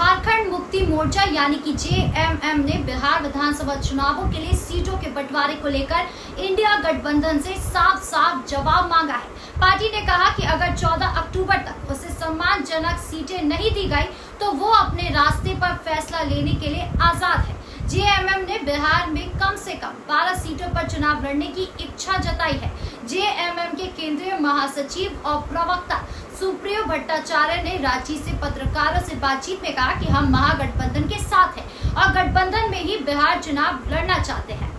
झारखंड मुक्ति मोर्चा यानी कि जेएमएम ने बिहार विधानसभा चुनावों के लिए सीटों के बंटवारे को लेकर इंडिया गठबंधन से साफ साफ जवाब मांगा है। पार्टी ने कहा कि अगर 14 अक्टूबर तक उसे सम्मानजनक सीटें नहीं दी गई तो वो अपने रास्ते पर फैसला लेने के लिए आजाद है। जेएमएम ने बिहार में कम से कम 12 सीटों पर चुनाव लड़ने की इच्छा जताई है। जेएमएम के केंद्रीय महासचिव और प्रवक्ता सुप्रियो भट्टाचार्य ने रांची से पत्रकारों से बातचीत में कहा कि हम महागठबंधन के साथ हैं और गठबंधन में ही बिहार चुनाव लड़ना चाहते हैं,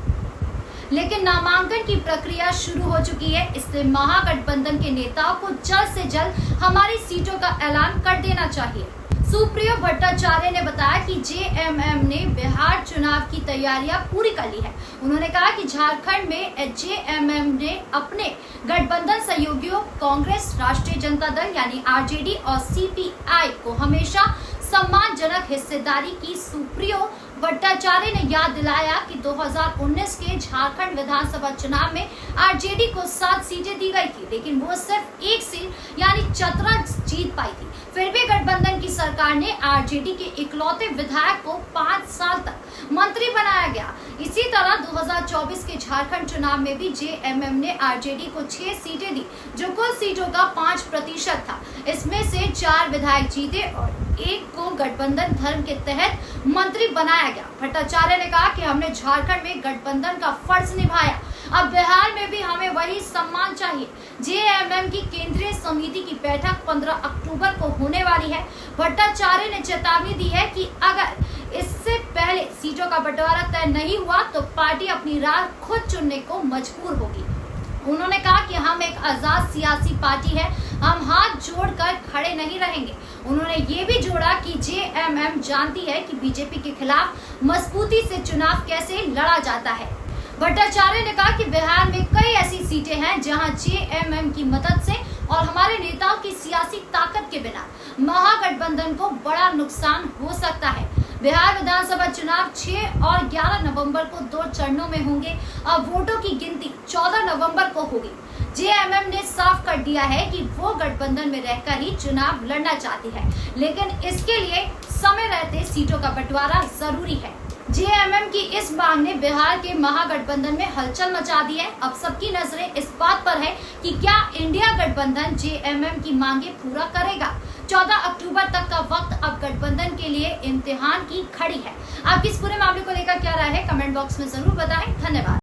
लेकिन नामांकन की प्रक्रिया शुरू हो चुकी है, इसलिए महागठबंधन के नेताओं को जल्द से जल्द हमारी सीटों का ऐलान कर देना चाहिए। सुप्रियो भट्टाचार्य ने बताया कि जेएमएम ने बिहार चुनाव की तैयारियां पूरी कर ली है। उन्होंने कहा कि झारखंड में जेएमएम ने अपने गठबंधन सहयोगियों कांग्रेस, राष्ट्रीय जनता दल यानी आरजेडी और सीपीआई को हमेशा सम्मानजनक हिस्सेदारी की। सुप्रियो भट्टाचार्य ने याद दिलाया कि 2019 के झारखंड विधानसभा चुनाव में आरजेडी को 7 सीटें दी गई थी, लेकिन वो सिर्फ 1 सीट यानी चतरा जीत पाई थी। फिर भी गठबंधन की सरकार ने आरजेडी के इकलौते विधायक को 5 साल तक मंत्री बनाया गया। इसी तरह 2024 के झारखंड चुनाव में भी जेएमएम ने आरजेडी को 6 सीटें दी, जो कुल सीटों का 5% था। इसमें से 4 विधायक जीते और 1 को गठबंधन धर्म के तहत मंत्री बनाया गया। भट्टाचार्य ने कहा कि हमने झारखंड में गठबंधन का फर्ज निभाया, अब बिहार में भी हमें वही सम्मान चाहिए। जेएमएम की केंद्रीय समिति की बैठक 15 अक्टूबर को होने वाली है। भट्टाचार्य ने चेतावनी दी है कि अगर इससे पहले सीटों का बंटवारा तय नहीं हुआ तो पार्टी अपनी राह खुद चुनने को मजबूर होगी। उन्होंने कहा कि हम एक आजाद सियासी पार्टी है, हम हाथ जोड़कर खड़े नहीं रहेंगे। उन्होंने ये भी जोड़ा कि जेएमएम जानती है कि बीजेपी के खिलाफ मजबूती से चुनाव कैसे लड़ा जाता है। भट्टाचार्य ने कहा कि बिहार में कई ऐसी सीटें हैं जहां जेएमएम की मदद से और हमारे नेताओं की सियासी ताकत के बिना महागठबंधन को बड़ा नुकसान हो सकता है। बिहार विधानसभा चुनाव 6 और 11 नवंबर को 2 चरणों में होंगे और वोटों की गिनती 14 नवंबर को होगी। जेएमएम ने साफ कर दिया है कि वो गठबंधन में रहकर ही चुनाव लड़ना चाहती है, लेकिन इसके लिए समय रहते सीटों का बंटवारा जरूरी है। जेएमएम की इस मांग ने बिहार के महागठबंधन में हलचल मचा दी है। अब सबकी नजरें इस बात पर है कि क्या इंडिया गठबंधन जेएमएम की मांगे पूरा करेगा। 14 अक्टूबर तक का वक्त अब गठबंधन के लिए इम्तिहान की खड़ी है। आपकी इस पूरे मामले को लेकर क्या राय है, कमेंट बॉक्स में जरूर बताएं। धन्यवाद।